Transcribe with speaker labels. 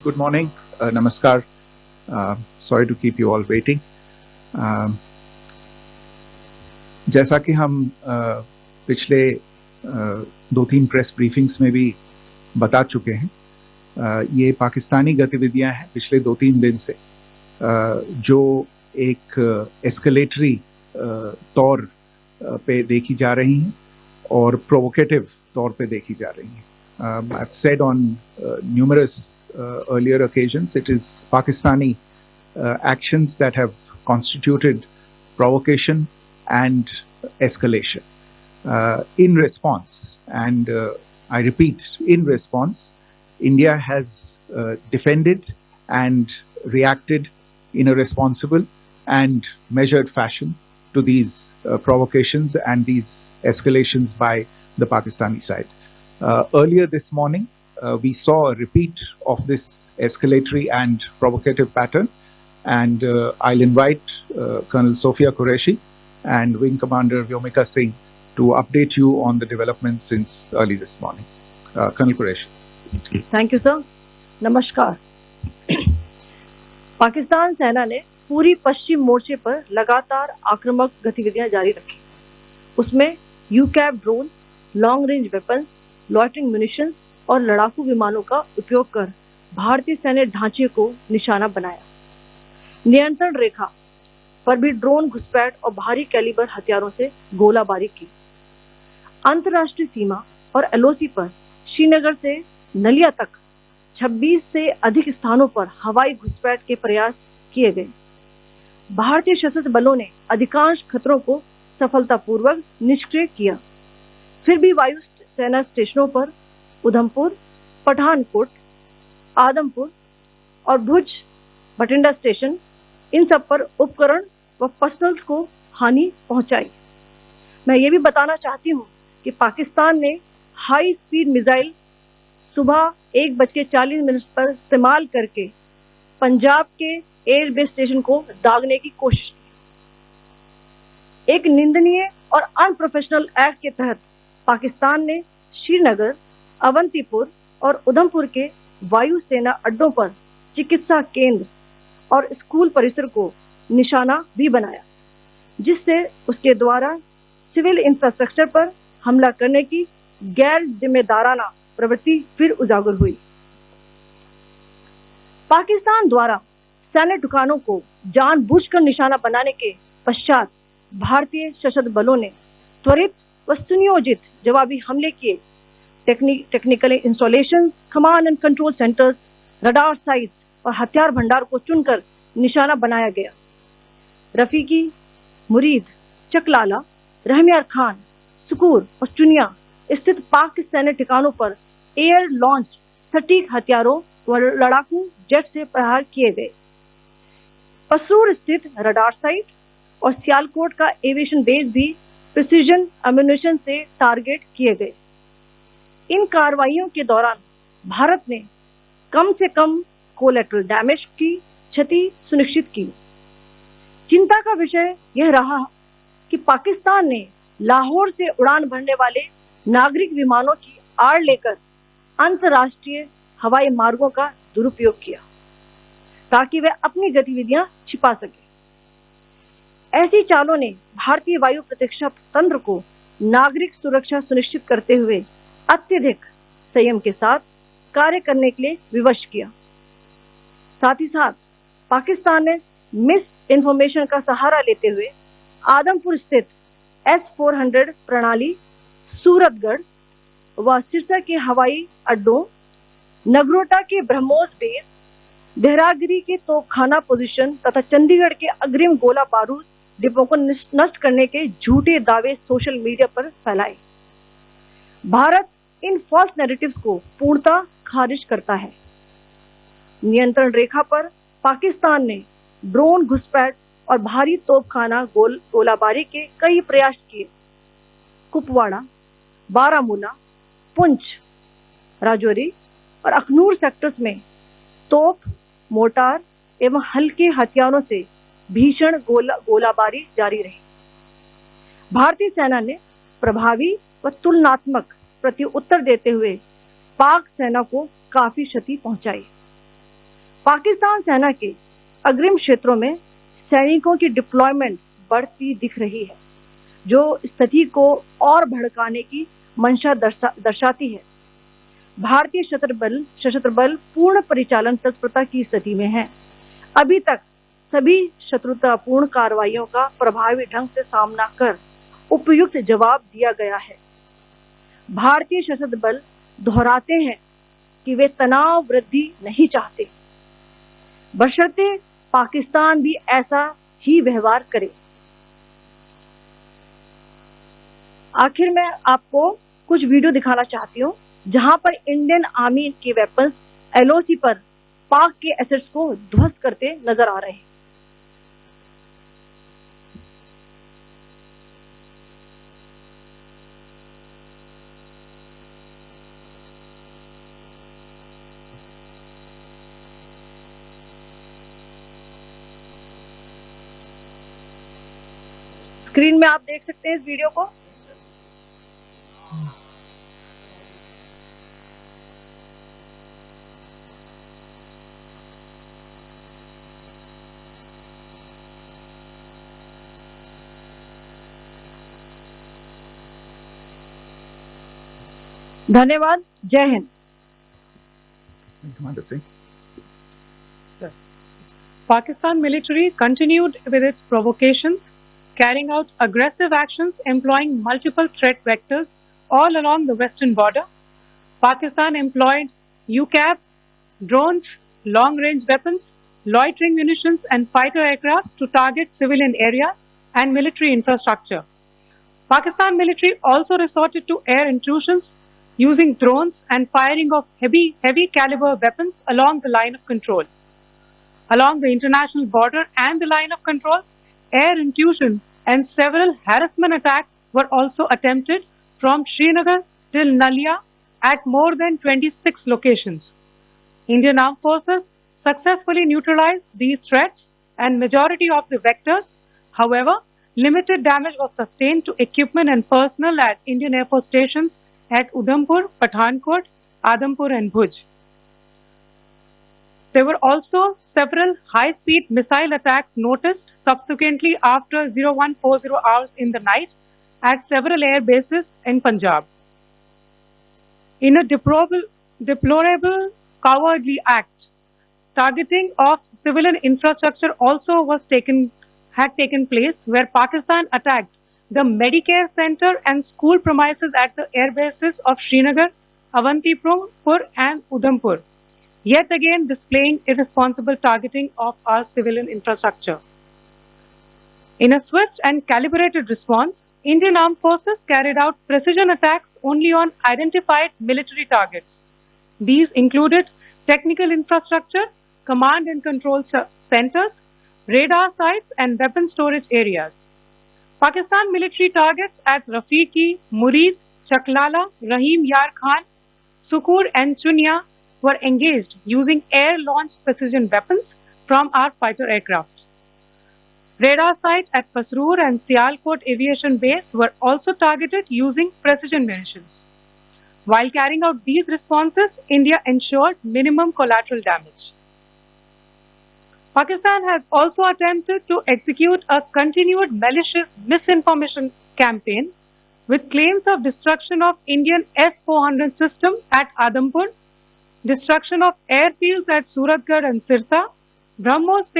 Speaker 1: Good morning. Namaskar. Sorry to keep you all waiting. जैसा कि हम पिछले 2-3 प्रेस ब्रीफिंग्स में भी बता चुके हैं, ये पाकिस्तानी गतिविधियां हैं पिछले 2-3 दिन से, जो एक एस्केलेटरी तौर पे देखी जा रही हैं और प्रोवोकेटिव तौर पे देखी जा रही हैं. I've said on numerous earlier occasions, it is Pakistani actions that have constituted provocation and escalation. In response, and I repeat, in response, India has defended and reacted in a responsible and measured fashion to these provocations and these escalations by the Pakistani side. Earlier this morning, we saw a repeat of this escalatory and provocative pattern, and I'll invite Colonel Sophia Qureshi and Wing Commander Vyomika Singh to update you on the developments since early this morning. Colonel Qureshi.
Speaker 2: Thank you, sir. नमस्कार. पाकिस्तान सेना ने पूरी पश्चिम मोर्चे पर लगातार आक्रामक गतिविधियां जारी रखी. उसमें UCAV drone, long range weapons, loitering munitions और लड़ाकू विमानों का उपयोग कर भारतीय सैन्य ढांचे को निशाना बनाया. नियंत्रण रेखा पर भी ड्रोन घुसपैठ और भारी कैलिबर हथियारों से गोलाबारी की. अंतर्राष्ट्रीय सीमा और एलओसी पर श्रीनगर से नलिया तक 26 से अधिक स्थानों पर हवाई घुसपैठ के प्रयास किए गए. भारतीय सशस्त्र बलों ने अधिकांश खतरों को सफलतापूर्वक निष्क्रिय किया. फिर भी वायु सेना स्टेशनों पर उधमपुर, पठानकोट, आदमपुर और भुज बठिंडा स्टेशन, इन सब पर उपकरण व पर्सनल को हानि पहुंचाई. मैं ये भी बताना चाहती हूँ कि पाकिस्तान ने हाई स्पीड मिसाइल सुबह 1:40 पर इस्तेमाल करके पंजाब के एयरबेस स्टेशन को दागने की कोशिश की. एक निंदनीय और अनप्रोफेशनल एक्ट के तहत पाकिस्तान ने श्रीनगर, अवंतीपुर और उधमपुर के वायु सेना अड्डों पर चिकित्सा केंद्र और स्कूल परिसर को निशाना भी बनाया, जिससे उसके द्वारा सिविल इंफ्रास्ट्रक्चर पर हमला करने की गैर जिम्मेदाराना प्रवृत्ति फिर उजागर हुई. पाकिस्तान द्वारा सैन्य ठिकानों को जानबूझकर निशाना बनाने के पश्चात भारतीय सशस्त्र बलों ने त्वरित व सुनियोजित जवाबी हमले किए. Technical installation, command and control centres, radar sites और हथियार भंडार को चुनकर निशाना बनाया गया. रफीकी, मुरीद, चकलाला, रहमियार खान, सुकूर और चुनिया स्थित पाक सैन्य ठिकानों पर एयर लॉन्च सटीक हथियारों व लड़ाकू जेट से प्रहार किए गए. पसरूर स्थित रडार साइट और सियालकोट का एविएशन बेस भी प्रिसीजन एम्यूनिशन से टारगेट किए गए. इन कार्रवाइयों के दौरान भारत ने कम से कम कोलैटरल डैमेज की क्षति सुनिश्चित की. चिंता का विषय यह रहा कि पाकिस्तान ने लाहौर से उड़ान भरने वाले नागरिक विमानों की आड़ लेकर अंतर्राष्ट्रीय हवाई मार्गों का दुरुपयोग किया ताकि वे अपनी गतिविधियां छिपा सके. ऐसी चालों ने भारतीय वायु प्रतिरक्षा तंत्र को नागरिक सुरक्षा सुनिश्चित करते हुए अत्यधिक संयम के साथ कार्य करने के लिए विवश किया. साथ ही साथ पाकिस्तान ने मिस इन्फॉर्मेशन का सहारा लेते हुए आदमपुर स्थित S-400 प्रणाली, सूरतगढ़ व सिरसा के हवाई अड्डों, नगरोटा के ब्रह्मोस बेस, देहरागिरी के तोपखाना पोजीशन तथा चंडीगढ़ के अग्रिम गोला बारूद डिपो को नष्ट करने के झूठे दावे सोशल मीडिया पर फैलाए. भारत इन फॉल्स नैरेटिव्स को पूर्णतः खारिज करता है. नियंत्रण रेखा पर पाकिस्तान ने ड्रोन घुसपैठ और भारी तोपखाना गोलाबारी के कई प्रयास किए. कुपवाड़ा, बारामूला, पुंछ, राजौरी और अखनूर सेक्टर्स में तोप, मोर्टार एवं हल्के हथियारों से भीषण गोलाबारी जारी रही. भारतीय सेना ने प्रभावी व तुलनात्मक प्रत्युत्तर देते हुए पाक सेना को काफी क्षति पहुंचाई. पाकिस्तान सेना के अग्रिम क्षेत्रों में सैनिकों की डिप्लॉयमेंट बढ़ती दिख रही है, जो स्थिति को और भड़काने की मंशा दर्शाती है। भारतीय सशस्त्र बल पूर्ण परिचालन तत्परता की स्थिति में है। अभी तक सभी शत्रुतापूर्ण कार्रवाइयों का प्रभावी ढंग से सामना कर उपयुक्त जवाब दिया गया है। भारतीय सशस्त्र बल दोहराते हैं कि वे तनाव वृद्धि नहीं चाहते, बशर्ते पाकिस्तान भी ऐसा ही व्यवहार करे। आखिर में आपको कुछ वीडियो दिखाना चाहती हूँ जहां पर इंडियन आर्मी के वेपन्स LOC पर पाक के एसेट्स को ध्वस्त करते नजर आ रहे हैं। स्क्रीन में आप देख सकते हैं इस वीडियो को। धन्यवाद। जय Hind.
Speaker 3: Pakistan military continued with its provocations, carrying out aggressive actions employing multiple threat vectors all along the western border. Pakistan employed UCAV, drones, long-range weapons, loitering munitions and fighter aircraft to target civilian areas and military infrastructure. Pakistan military also resorted to air intrusions using drones and firing of heavy caliber weapons along the line of control. Along the international border and the line of control, air intrusion and several harassment attacks were also attempted from Srinagar till Nalia at more than 26 locations. Indian Armed Forces successfully neutralized these threats and majority of the vectors. However, limited damage was sustained to equipment and personnel at Indian Air Force stations at Udhampur, Pathankot, Adampur and Bhuj. There were also several high-speed missile attacks noticed subsequently after 0140 hours in the night at several air bases in Punjab. In a deplorable cowardly act, targeting of civilian infrastructure also had taken place, where Pakistan attacked the Medicare Center and school premises at the air bases of Srinagar, Avantipur and Udhampur, yet again displaying irresponsible targeting of our civilian infrastructure. In a swift and calibrated response, Indian Armed Forces carried out precision attacks only on identified military targets. These included technical infrastructure, command and control centers, radar sites and weapon storage areas. Pakistan military targets at Rafiqi, Murid, Chaklala, Rahim Yar Khan, Sukur and Chunya were engaged using air-launched precision weapons from our fighter aircraft. Radar sites at Pasroor and Sialkot Aviation Base were also targeted using precision munitions. While carrying out these responses, India ensured minimum collateral damage. Pakistan has also attempted to execute a continued malicious misinformation campaign with claims of destruction of Indian S-400 system at Adampur, destruction of airfields at Suratgarh and Sirsa, BrahMos